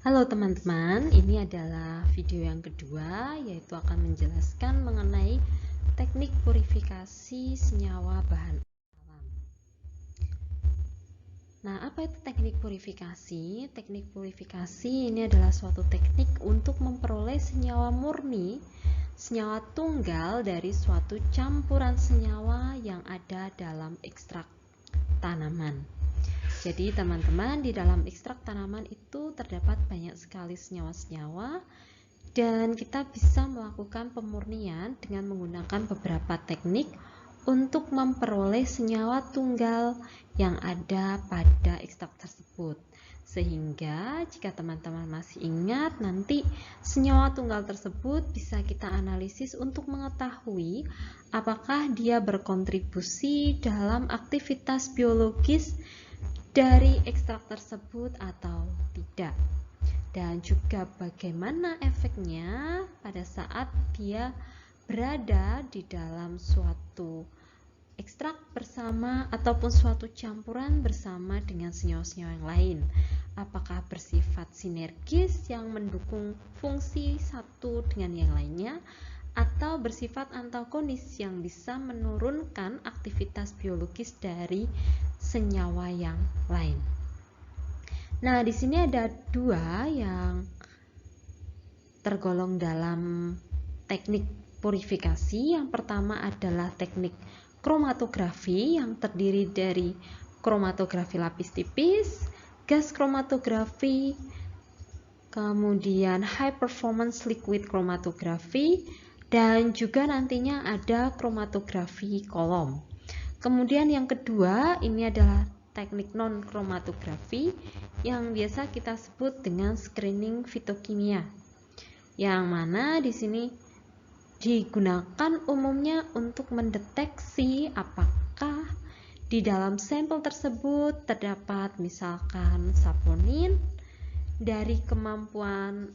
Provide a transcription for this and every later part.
Halo teman-teman, ini adalah video yang kedua, yaitu akan menjelaskan mengenai teknik purifikasi senyawa bahan alam. Nah, apa itu teknik purifikasi? Teknik purifikasi ini adalah suatu teknik untuk memperoleh senyawa murni, senyawa tunggal dari suatu campuran senyawa yang ada dalam ekstrak tanaman. Jadi teman-teman, di dalam ekstrak tanaman itu terdapat banyak sekali senyawa-senyawa dan kita bisa melakukan pemurnian dengan menggunakan beberapa teknik untuk memperoleh senyawa tunggal yang ada pada ekstrak tersebut. Sehingga jika teman-teman masih ingat, nanti senyawa tunggal tersebut bisa kita analisis untuk mengetahui apakah dia berkontribusi dalam aktivitas biologis dari ekstrak tersebut atau tidak, dan juga bagaimana efeknya pada saat dia berada di dalam suatu ekstrak bersama ataupun suatu campuran bersama dengan senyawa-senyawa yang lain. Apakah bersifat sinergis yang mendukung fungsi satu dengan yang lainnya, atau bersifat antagonis yang bisa menurunkan aktivitas biologis dari senyawa yang lain. Nah, di sini ada dua yang tergolong dalam teknik purifikasi. Yang pertama adalah teknik kromatografi yang terdiri dari kromatografi lapis tipis, gas kromatografi, kemudian high performance liquid kromatografi, dan juga nantinya ada kromatografi kolom. Kemudian yang kedua ini adalah teknik non kromatografi yang biasa kita sebut dengan screening fitokimia, yang mana di sini digunakan umumnya untuk mendeteksi apakah di dalam sampel tersebut terdapat misalkan saponin dari kemampuan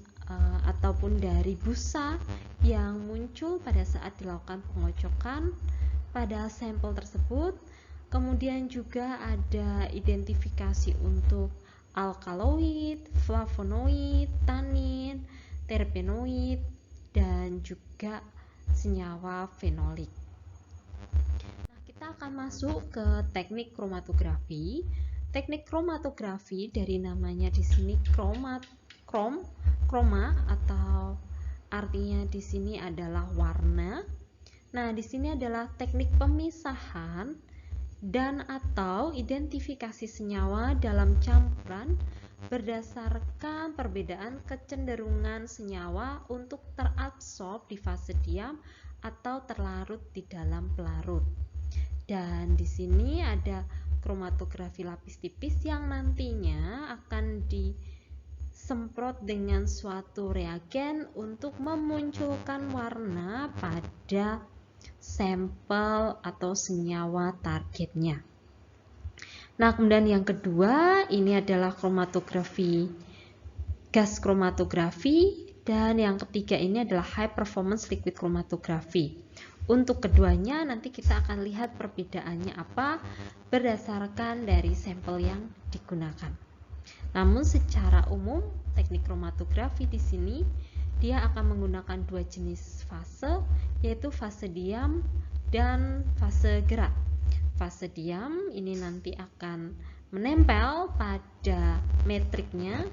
ataupun dari busa yang muncul pada saat dilakukan pengocokan pada sampel tersebut. Kemudian juga ada identifikasi untuk alkaloid, flavonoid, tanin, terpenoid, dan juga senyawa fenolik. Nah, kita akan masuk ke teknik kromatografi. Teknik kromatografi dari namanya di sini kroma atau artinya di sini adalah warna. Nah, di sini adalah teknik pemisahan dan atau identifikasi senyawa dalam campuran berdasarkan perbedaan kecenderungan senyawa untuk terabsorb di fase diam atau terlarut di dalam pelarut. Dan di sini ada kromatografi lapis tipis yang nantinya akan disemprot dengan suatu reagen untuk memunculkan warna pada sampel atau senyawa targetnya. Nah, kemudian yang kedua ini adalah kromatografi gas kromatografi, dan yang ketiga ini adalah high performance liquid kromatografi. Untuk keduanya nanti kita akan lihat perbedaannya apa berdasarkan dari sampel yang digunakan. Namun secara umum teknik kromatografi di sini dia akan menggunakan dua jenis fase, yaitu fase diam dan fase gerak. Fase diam ini nanti akan menempel pada matriknya,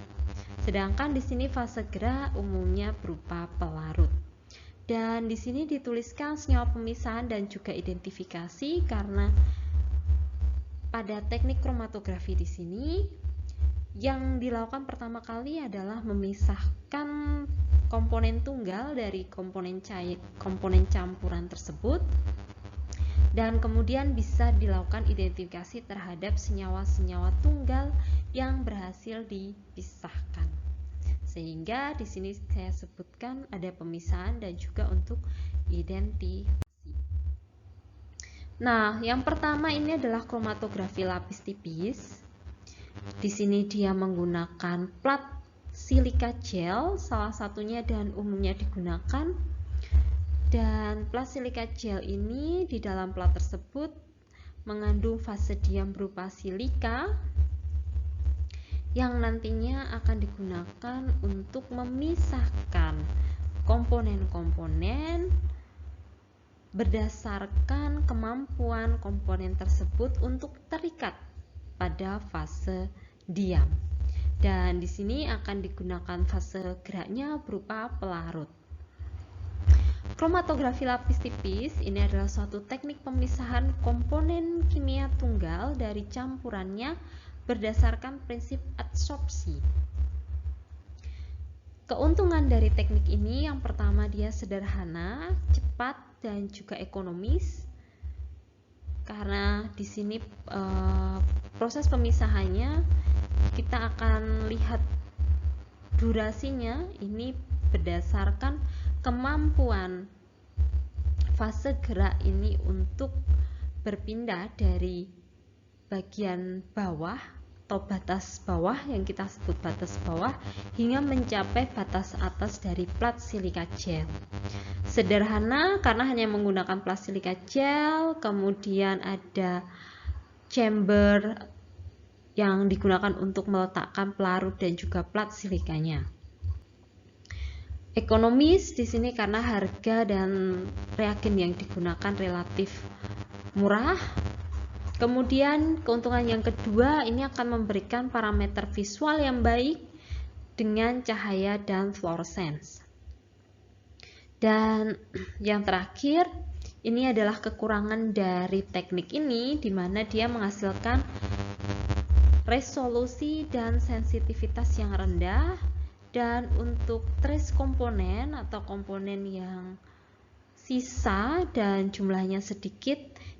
sedangkan di sini fase gerak umumnya berupa pelarut. Dan di sini dituliskan senyawa pemisahan dan juga identifikasi karena pada teknik kromatografi di sini yang dilakukan pertama kali adalah memisahkan komponen tunggal dari komponen campuran tersebut, dan kemudian bisa dilakukan identifikasi terhadap senyawa-senyawa tunggal yang berhasil dipisahkan. Sehingga di sini saya sebutkan ada pemisahan dan juga untuk identifikasi. Nah, yang pertama ini adalah kromatografi lapis tipis. Di sini dia menggunakan plat silika gel salah satunya dan umumnya digunakan. Dan plat silika gel ini di dalam plat tersebut mengandung fase diam berupa silika yang nantinya akan digunakan untuk memisahkan komponen-komponen berdasarkan kemampuan komponen tersebut untuk terikat pada fase diam. Dan di sini akan digunakan fase geraknya berupa pelarut. Kromatografi lapis tipis ini adalah suatu teknik pemisahan komponen kimia tunggal dari campurannya berdasarkan prinsip adsorpsi. Keuntungan dari teknik ini yang pertama, dia sederhana, cepat, dan juga ekonomis. Karena di sini proses pemisahannya kita akan lihat durasinya ini berdasarkan kemampuan fase gerak ini untuk berpindah dari bagian bawah atau batas bawah yang kita sebut batas bawah hingga mencapai batas atas dari plat silika gel. Sederhana karena hanya menggunakan plat silika gel, kemudian ada chamber yang digunakan untuk meletakkan pelarut dan juga plat silikanya. Ekonomis di sini karena harga dan reagen yang digunakan relatif murah. Kemudian keuntungan yang kedua, ini akan memberikan parameter visual yang baik dengan cahaya dan fluorescence. Dan yang terakhir, ini adalah kekurangan dari teknik ini, di mana dia menghasilkan resolusi dan sensitivitas yang rendah. Dan untuk trace komponen atau komponen yang sisa dan jumlahnya sedikit,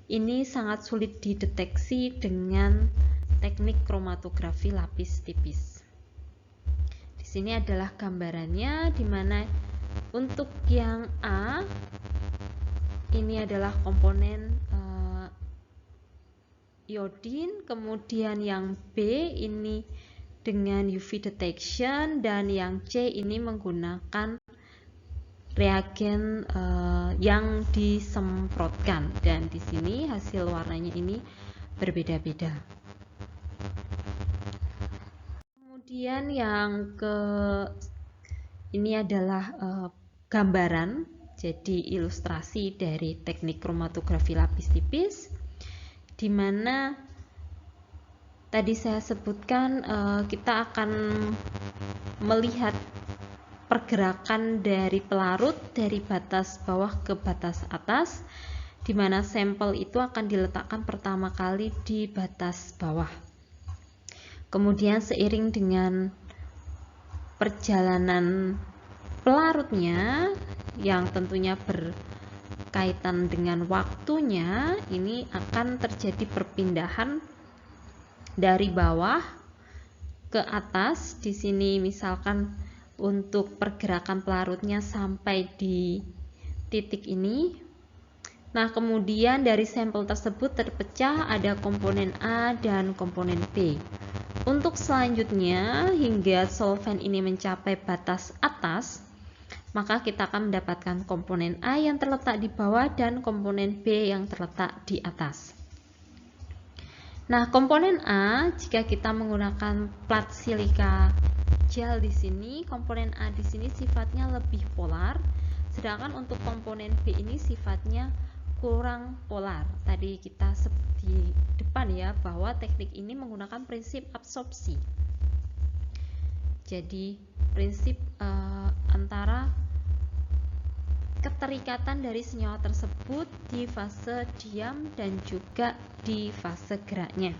ini sangat sulit dideteksi dengan teknik kromatografi lapis tipis. Di sini adalah gambarannya, di mana untuk yang A ini adalah komponen iodin, kemudian yang B ini dengan UV detection, dan yang C ini menggunakan reagen yang disemprotkan, dan di sini hasil warnanya ini berbeda-beda. Kemudian yang ini adalah gambaran, jadi ilustrasi dari teknik kromatografi lapis tipis, di mana tadi saya sebutkan kita akan melihat pergerakan dari pelarut dari batas bawah ke batas atas, di mana sampel itu akan diletakkan pertama kali di batas bawah. Kemudian seiring dengan perjalanan pelarutnya yang tentunya berkaitan dengan waktunya, ini akan terjadi perpindahan dari bawah ke atas. Di sini misalkan untuk pergerakan pelarutnya sampai di titik ini. Nah, kemudian dari sampel tersebut terpecah ada komponen A dan komponen B. Untuk selanjutnya hingga solvent ini mencapai batas atas, maka kita akan mendapatkan komponen A yang terletak di bawah dan komponen B yang terletak di atas. Nah, komponen A, jika kita menggunakan plat silika gel di sini, komponen A di sini sifatnya lebih polar, sedangkan untuk komponen B ini sifatnya kurang polar. Tadi kita sebut di depan ya, bahwa teknik ini menggunakan prinsip absorpsi. Jadi, prinsip antara keterikatan dari senyawa tersebut di fase diam dan juga di fase geraknya.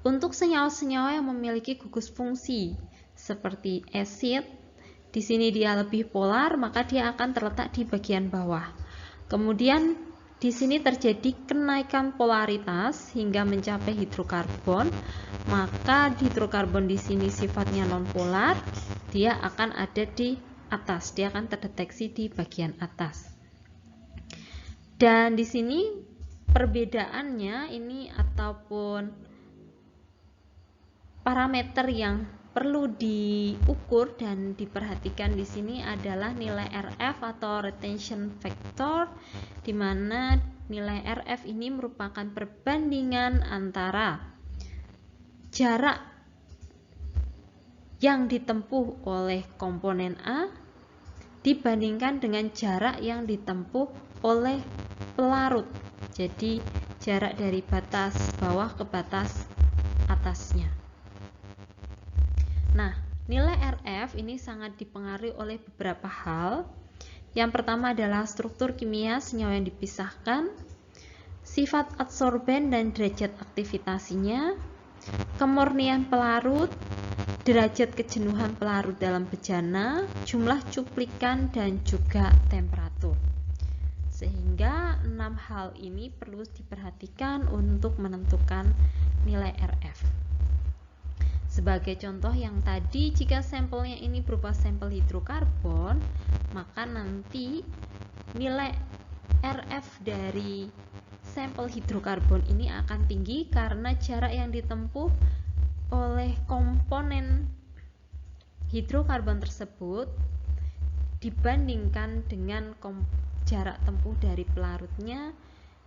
Untuk senyawa-senyawa yang memiliki gugus fungsi seperti asid, di sini dia lebih polar, maka dia akan terletak di bagian bawah. Kemudian di sini terjadi kenaikan polaritas hingga mencapai hidrokarbon, maka hidrokarbon di sini sifatnya nonpolar, dia akan ada di atas, dia akan terdeteksi di bagian atas. Dan di sini perbedaannya ini ataupun parameter yang perlu diukur dan diperhatikan di sini adalah nilai RF atau retention factor, di mana nilai RF ini merupakan perbandingan antara jarak yang ditempuh oleh komponen A dibandingkan dengan jarak yang ditempuh oleh pelarut. Jadi jarak dari batas bawah ke batas atasnya. Nah, nilai RF ini sangat dipengaruhi oleh beberapa hal. Yang pertama adalah struktur kimia senyawa yang dipisahkan, sifat adsorben dan derajat aktivitasinya, kemurnian pelarut, derajat kejenuhan pelarut dalam bejana, jumlah cuplikan, dan juga temperatur. Sehingga 6 hal ini perlu diperhatikan untuk menentukan nilai RF. Sebagai contoh yang tadi, jika sampelnya ini berupa sampel hidrokarbon, maka nanti nilai RF dari sampel hidrokarbon ini akan tinggi karena jarak yang ditempuh oleh komponen hidrokarbon tersebut dibandingkan dengan jarak tempuh dari pelarutnya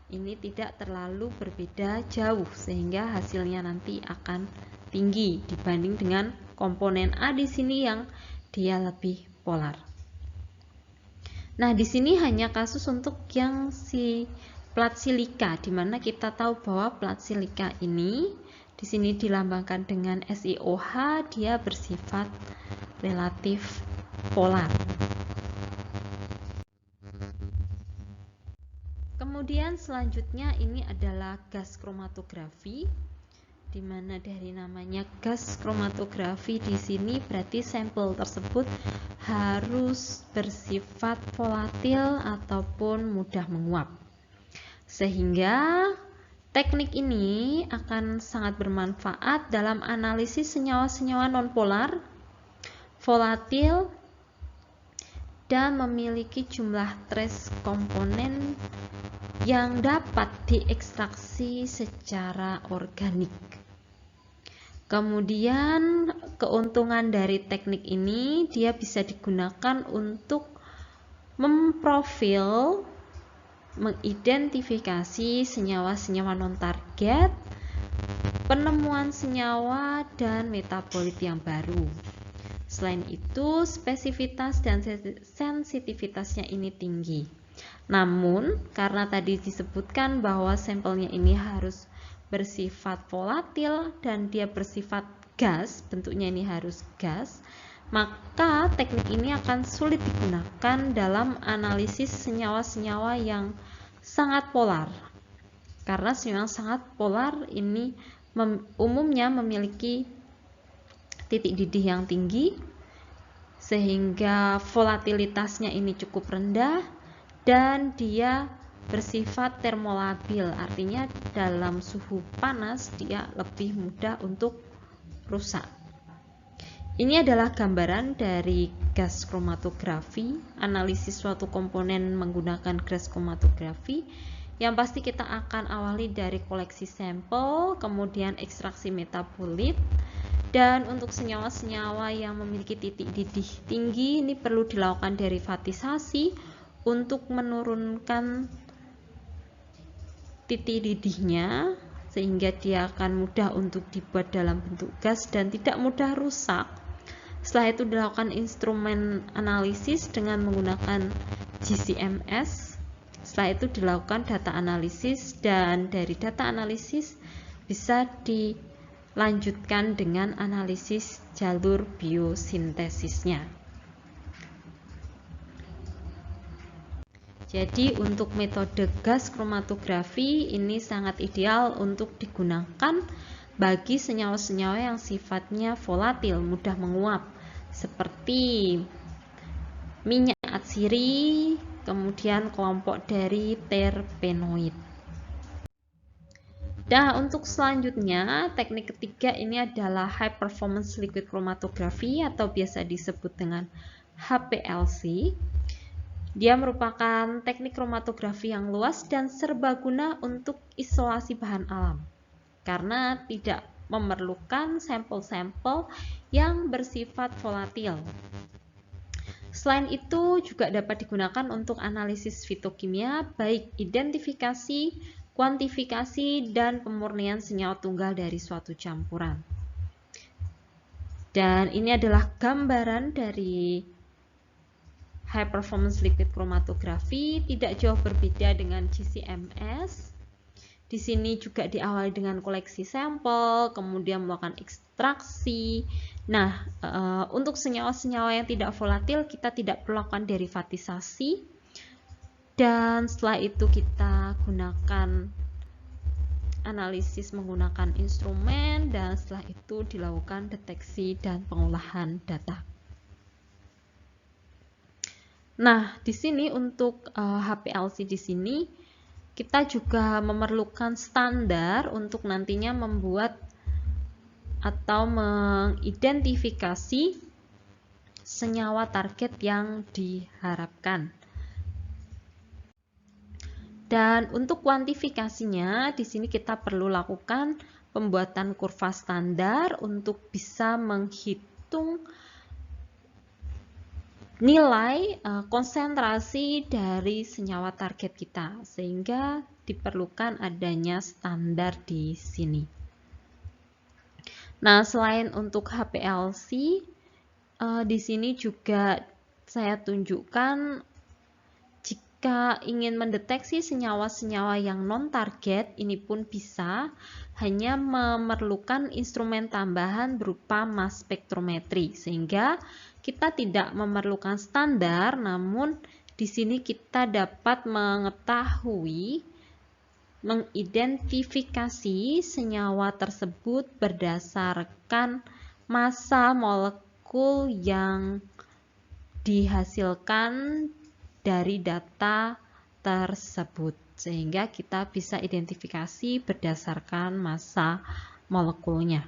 ini tidak terlalu berbeda jauh, sehingga hasilnya nanti akan tinggi dibanding dengan komponen A di sini yang dia lebih polar. Nah, di sini hanya kasus untuk yang si plat silika, di mana kita tahu bahwa plat silika ini di sini dilambangkan dengan SiOH, dia bersifat relatif polar. Kemudian selanjutnya ini adalah gas kromatografi, di mana dari namanya gas kromatografi di sini berarti sampel tersebut harus bersifat volatil ataupun mudah menguap. Sehingga teknik ini akan sangat bermanfaat dalam analisis senyawa-senyawa nonpolar, volatil, dan memiliki jumlah trace komponen yang dapat diekstraksi secara organik. Kemudian keuntungan dari teknik ini, dia bisa digunakan untuk memprofil, mengidentifikasi senyawa-senyawa non-target, penemuan senyawa, dan metabolit yang baru. Selain itu, spesifitas dan sensitivitasnya ini tinggi. Namun, karena tadi disebutkan bahwa sampelnya ini harus bersifat volatil dan dia bersifat gas, bentuknya ini harus gas, maka teknik ini akan sulit digunakan dalam analisis senyawa-senyawa yang sangat polar. Karena senyawa yang sangat polar ini umumnya memiliki titik didih yang tinggi, sehingga volatilitasnya ini cukup rendah dan dia bersifat termolabil, artinya dalam suhu panas dia lebih mudah untuk rusak. Ini adalah gambaran dari gas kromatografi, analisis suatu komponen menggunakan gas kromatografi. Yang pasti kita akan awali dari koleksi sampel, kemudian ekstraksi metabolit. Dan untuk senyawa-senyawa yang memiliki titik didih tinggi ini perlu dilakukan derivatisasi untuk menurunkan titik didihnya sehingga dia akan mudah untuk dibuat dalam bentuk gas dan tidak mudah rusak. Setelah itu dilakukan instrumen analisis dengan menggunakan GCMS. Setelah itu dilakukan data analisis dan dari data analisis bisa dilanjutkan dengan analisis jalur biosintesisnya. Jadi untuk metode gas kromatografi ini sangat ideal untuk digunakan bagi senyawa-senyawa yang sifatnya volatil, mudah menguap, seperti minyak atsiri, kemudian kelompok dari terpenoid. Nah, untuk selanjutnya, teknik ketiga ini adalah High Performance Liquid Chromatography atau biasa disebut dengan HPLC. Dia merupakan teknik kromatografi yang luas dan serbaguna untuk isolasi bahan alam karena tidak memerlukan sampel-sampel yang bersifat volatil. Selain itu juga dapat digunakan untuk analisis fitokimia, baik identifikasi, kuantifikasi, dan pemurnian senyawa tunggal dari suatu campuran. Dan ini adalah gambaran dari high performance liquid chromatography, tidak jauh berbeda dengan GC-MS. Di sini juga diawali dengan koleksi sampel, kemudian melakukan ekstraksi. Nah, untuk senyawa-senyawa yang tidak volatil kita tidak perlu lakukan derivatisasi. Dan setelah itu kita gunakan analisis menggunakan instrumen, dan setelah itu dilakukan deteksi dan pengolahan data. Nah, di sini untuk HPLC di sini kita juga memerlukan standar untuk nantinya membuat atau mengidentifikasi senyawa target yang diharapkan. Dan untuk kuantifikasinya, di sini kita perlu lakukan pembuatan kurva standar untuk bisa menghitung nilai konsentrasi dari senyawa target kita, sehingga diperlukan adanya standar di sini. Nah, selain untuk HPLC, di sini juga saya tunjukkan jika ingin mendeteksi senyawa-senyawa yang non-target, ini pun bisa, hanya memerlukan instrumen tambahan berupa mass spektrometri, sehingga kita tidak memerlukan standar, namun di sini kita dapat mengetahui, mengidentifikasi senyawa tersebut berdasarkan massa molekul yang dihasilkan dari data tersebut, sehingga kita bisa identifikasi berdasarkan massa molekulnya.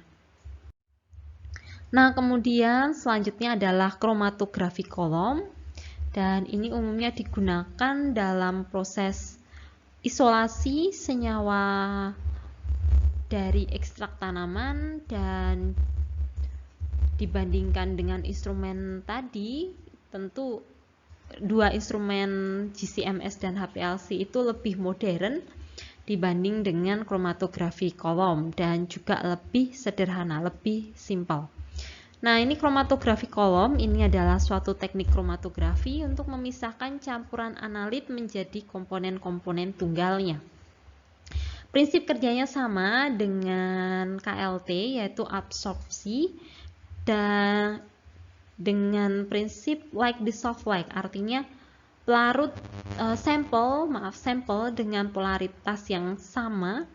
Nah, kemudian selanjutnya adalah kromatografi kolom, dan ini umumnya digunakan dalam proses isolasi senyawa dari ekstrak tanaman, dan dibandingkan dengan instrumen tadi, tentu dua instrumen GC-MS dan HPLC itu lebih modern dibanding dengan kromatografi kolom, dan juga lebih sederhana, lebih simpel. Nah, ini kromatografi kolom, ini adalah suatu teknik kromatografi untuk memisahkan campuran analit menjadi komponen-komponen tunggalnya. Prinsip kerjanya sama dengan KLT, yaitu absorpsi, dan dengan prinsip like dissolve like, artinya pelarut sampel dengan polaritas yang sama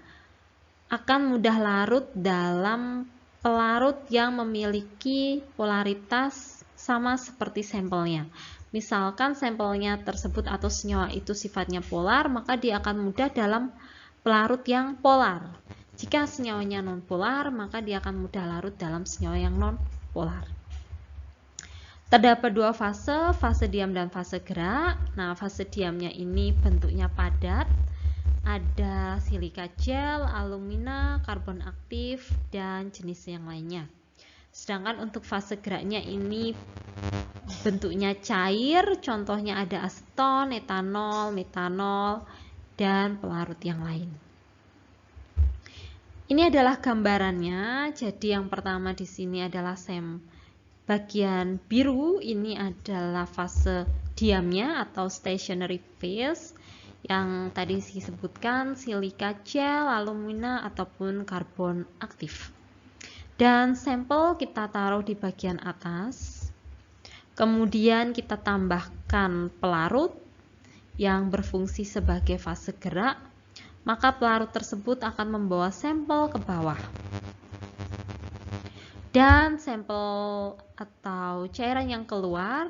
akan mudah larut dalam pelarut yang memiliki polaritas sama seperti sampelnya. Misalkan sampelnya tersebut atau senyawa itu sifatnya polar, maka dia akan mudah dalam pelarut yang polar. Jika senyawanya non-polar, maka dia akan mudah larut dalam senyawa yang non-polar. Terdapat dua fase, fase diam dan fase gerak. Nah, fase diamnya ini bentuknya padat. Ada silika gel, alumina, karbon aktif, dan jenis yang lainnya. Sedangkan untuk fase geraknya ini bentuknya cair, contohnya ada aseton, etanol, metanol, dan pelarut yang lain. Ini adalah gambarannya. Jadi yang pertama di sini adalah bagian biru, ini adalah fase diamnya atau stationary phase. Yang tadi disebutkan silika gel, alumina, ataupun karbon aktif. Dan sampel kita taruh di bagian atas. Kemudian kita tambahkan pelarut yang berfungsi sebagai fase gerak. Maka pelarut tersebut akan membawa sampel ke bawah. Dan sampel atau cairan yang keluar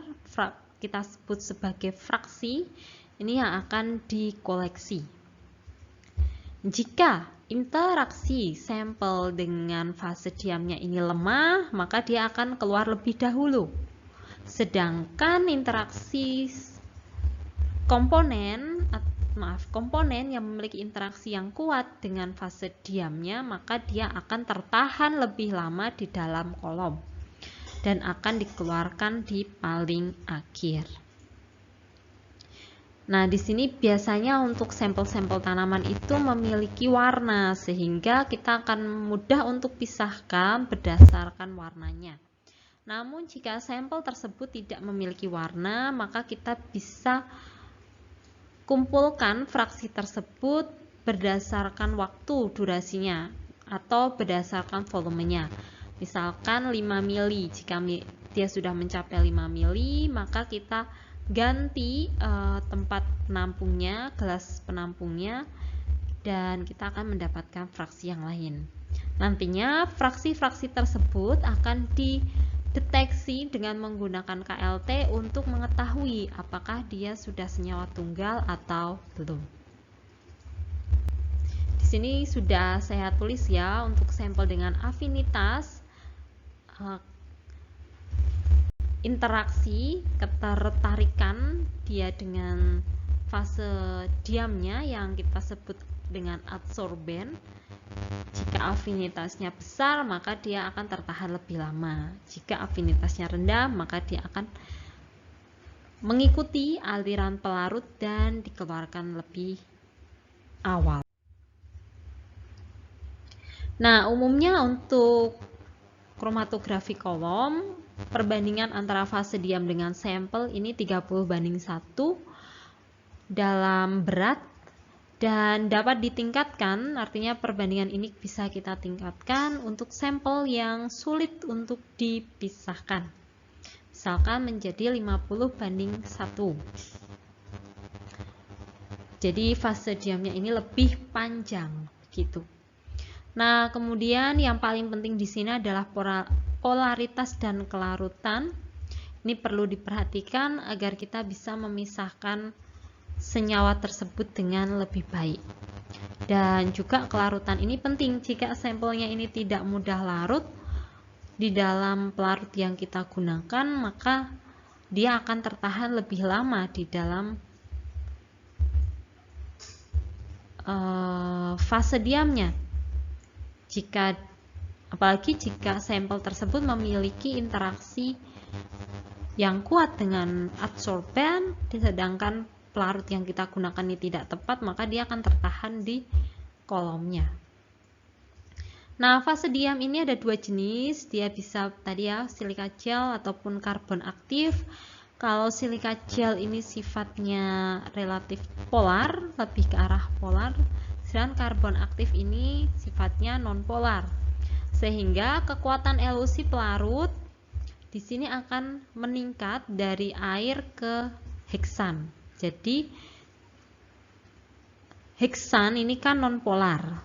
kita sebut sebagai fraksi. Ini yang akan dikoleksi. Jika interaksi sampel dengan fase diamnya ini lemah, maka dia akan keluar lebih dahulu. Sedangkan interaksi komponen yang memiliki interaksi yang kuat dengan fase diamnya, maka dia akan tertahan lebih lama di dalam kolom dan akan dikeluarkan di paling akhir. Nah, di sini biasanya untuk sampel-sampel tanaman itu memiliki warna, sehingga kita akan mudah untuk pisahkan berdasarkan warnanya. Namun jika sampel tersebut tidak memiliki warna, maka kita bisa kumpulkan fraksi tersebut berdasarkan waktu durasinya atau berdasarkan volumenya. Misalkan 5 mili, jika dia sudah mencapai 5 mili, maka kita ganti tempat penampungnya, gelas penampungnya, dan kita akan mendapatkan fraksi yang lain. Nantinya fraksi-fraksi tersebut akan dideteksi dengan menggunakan KLT untuk mengetahui apakah dia sudah senyawa tunggal atau belum. Di sini sudah saya tulis ya untuk sampel dengan afinitas, interaksi, ketertarikan dia dengan fase diamnya yang kita sebut dengan adsorben. Jika afinitasnya besar, maka dia akan tertahan lebih lama. Jika afinitasnya rendah, maka dia akan mengikuti aliran pelarut dan dikeluarkan lebih awal. Nah, umumnya untuk kromatografi kolom, perbandingan antara fase diam dengan sampel ini 30:1 dalam berat, dan dapat ditingkatkan, artinya perbandingan ini bisa kita tingkatkan untuk sampel yang sulit untuk dipisahkan. Misalkan menjadi 50:1. Jadi fase diamnya ini lebih panjang gitu. Nah, kemudian yang paling penting di sini adalah polaritas dan kelarutan. Ini perlu diperhatikan agar kita bisa memisahkan senyawa tersebut dengan lebih baik. Dan juga kelarutan ini penting. Jika sampelnya ini tidak mudah larut di dalam pelarut yang kita gunakan, maka dia akan tertahan lebih lama di dalam fase diamnya. Apalagi jika sampel tersebut memiliki interaksi yang kuat dengan adsorben, sedangkan pelarut yang kita gunakan ini tidak tepat, maka dia akan tertahan di kolomnya. Nah, fase diam ini ada dua jenis, dia bisa tadi ya silika gel ataupun karbon aktif. Kalau silika gel ini sifatnya relatif polar, lebih ke arah polar, sedangkan karbon aktif ini sifatnya non-polar. Sehingga kekuatan elusi pelarut di sini akan meningkat dari air ke heksan. Jadi heksan ini kan non-polar.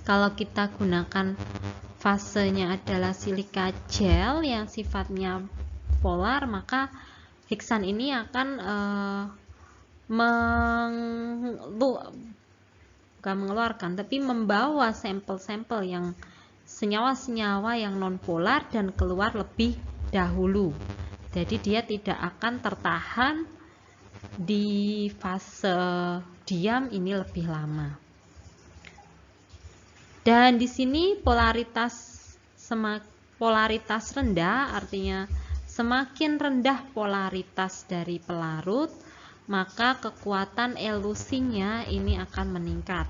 Kalau kita gunakan fasenya adalah silika gel yang sifatnya polar, maka heksan ini akan bukan mengeluarkan, tapi membawa sampel-sampel yang senyawa-senyawa yang non-polar dan keluar lebih dahulu. Jadi dia tidak akan tertahan di fase diam ini lebih lama. Dan di sini polaritas rendah, artinya semakin rendah polaritas dari pelarut, maka kekuatan elusinya ini akan meningkat.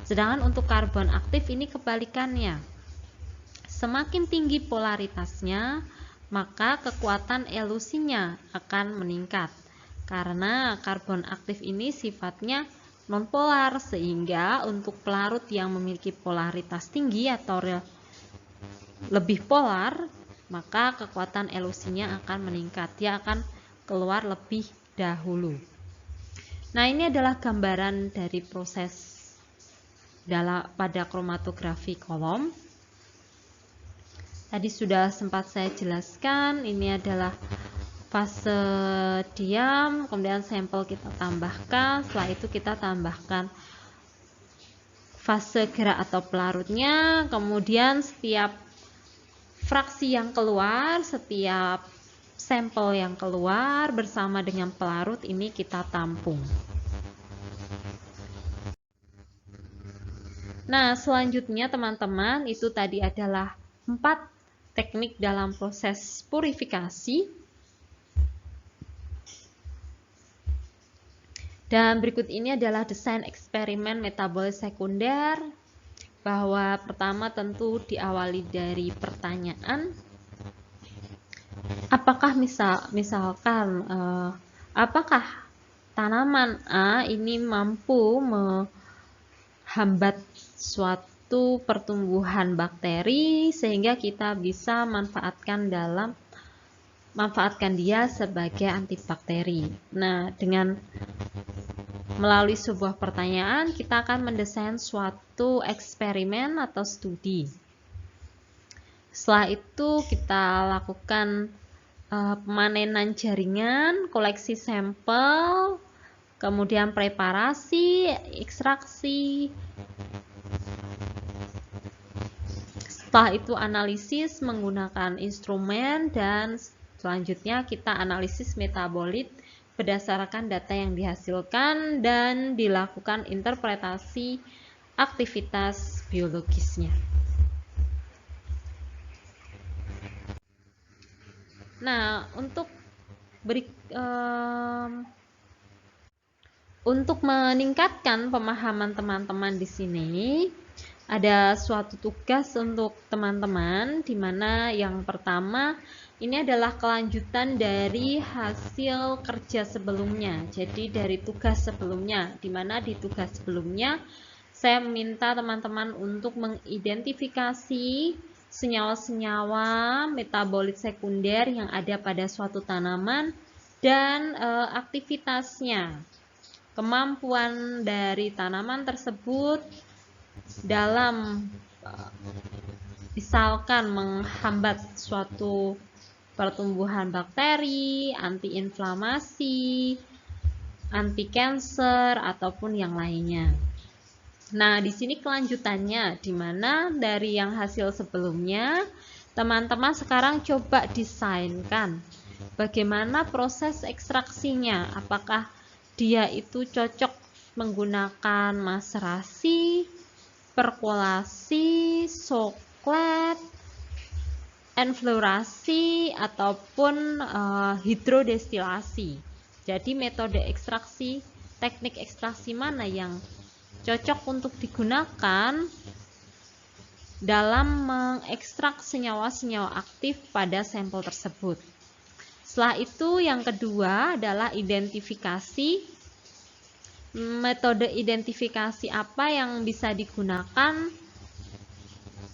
Sedangkan untuk karbon aktif ini kebalikannya. Semakin tinggi polaritasnya, maka kekuatan elusinya akan meningkat. Karena karbon aktif ini sifatnya non-polar, sehingga untuk pelarut yang memiliki polaritas tinggi atau lebih polar, maka kekuatan elusinya akan meningkat. Dia akan keluar lebih dahulu. Nah, ini adalah gambaran dari proses pada kromatografi kolom. Tadi sudah sempat saya jelaskan, ini adalah fase diam, kemudian sampel kita tambahkan, setelah itu kita tambahkan fase gerak atau pelarutnya, kemudian setiap fraksi yang keluar, setiap sampel yang keluar bersama dengan pelarut ini kita tampung. Nah, selanjutnya teman-teman, itu tadi adalah 4 teknik dalam proses purifikasi. Dan berikut ini adalah desain eksperimen metabolis sekunder, bahwa pertama tentu diawali dari pertanyaan apakah misalkan apakah tanaman A ini mampu menghambat suatu pertumbuhan bakteri sehingga kita bisa manfaatkan dia sebagai antibakteri. Nah, dengan melalui sebuah pertanyaan, kita akan mendesain suatu eksperimen atau studi. Setelah itu kita lakukan pemanenan jaringan, koleksi sampel, kemudian preparasi, ekstraksi. Setelah itu analisis menggunakan instrumen, dan selanjutnya kita analisis metabolit berdasarkan data yang dihasilkan dan dilakukan interpretasi aktivitas biologisnya. Nah, untuk meningkatkan pemahaman teman-teman di sini, ada suatu tugas untuk teman-teman, di mana yang pertama ini adalah kelanjutan dari hasil kerja sebelumnya. Jadi dari tugas sebelumnya, di mana di tugas sebelumnya saya meminta teman-teman untuk mengidentifikasi senyawa-senyawa metabolit sekunder yang ada pada suatu tanaman dan aktivitasnya, kemampuan dari tanaman tersebut dalam misalkan menghambat suatu pertumbuhan bakteri, antiinflamasi, anti kanker ataupun yang lainnya. Nah, di sini kelanjutannya, di mana dari yang hasil sebelumnya, teman-teman sekarang coba desainkan bagaimana proses ekstraksinya. Apakah dia itu cocok menggunakan maserasi, perkulasi, soklet, enflorasi, ataupun hidrodestilasi. Jadi metode ekstraksi, teknik ekstraksi mana yang cocok untuk digunakan dalam mengekstrak senyawa-senyawa aktif pada sampel tersebut. Setelah itu yang kedua adalah identifikasi. Metode identifikasi apa yang bisa digunakan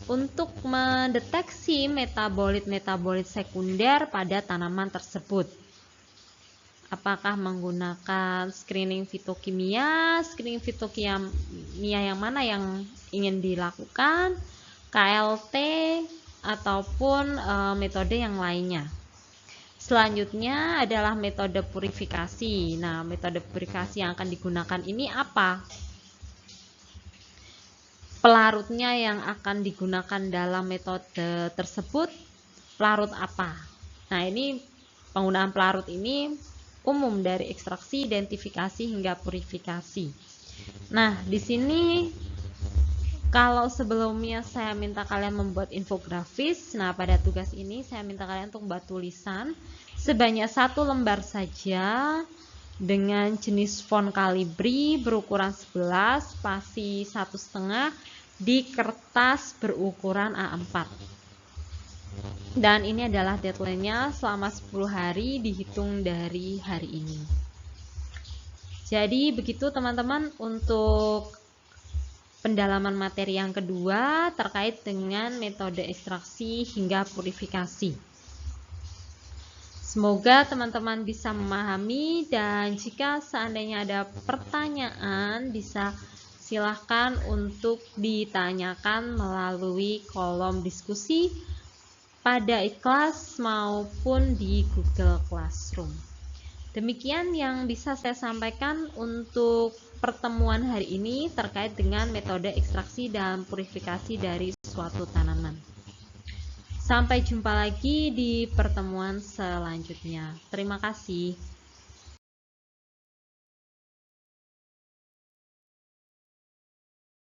untuk mendeteksi metabolit-metabolit sekunder pada tanaman tersebut. Apakah menggunakan screening fitokimia yang mana yang ingin dilakukan, KLT, ataupun metode yang lainnya. Selanjutnya adalah metode purifikasi. Nah, metode purifikasi yang akan digunakan ini apa? Pelarutnya yang akan digunakan dalam metode tersebut, pelarut apa? Nah, ini penggunaan pelarut ini umum dari ekstraksi, identifikasi hingga purifikasi. Nah, di sini kalau sebelumnya saya minta kalian membuat infografis, nah pada tugas ini saya minta kalian untuk membuat tulisan sebanyak 1 lembar saja dengan jenis font Calibri berukuran 11 spasi 1,5 di kertas berukuran A4. Dan ini adalah deadline-nya selama 10 hari dihitung dari hari ini. Jadi begitu teman-teman untuk pendalaman materi yang kedua terkait dengan metode ekstraksi hingga purifikasi. Semoga teman-teman bisa memahami, dan jika seandainya ada pertanyaan bisa silahkan untuk ditanyakan melalui kolom diskusi pada iKelas maupun di Google Classroom. Demikian yang bisa saya sampaikan untuk pertemuan hari ini terkait dengan metode ekstraksi dan purifikasi dari suatu tanaman. Sampai jumpa lagi di pertemuan selanjutnya. Terima kasih.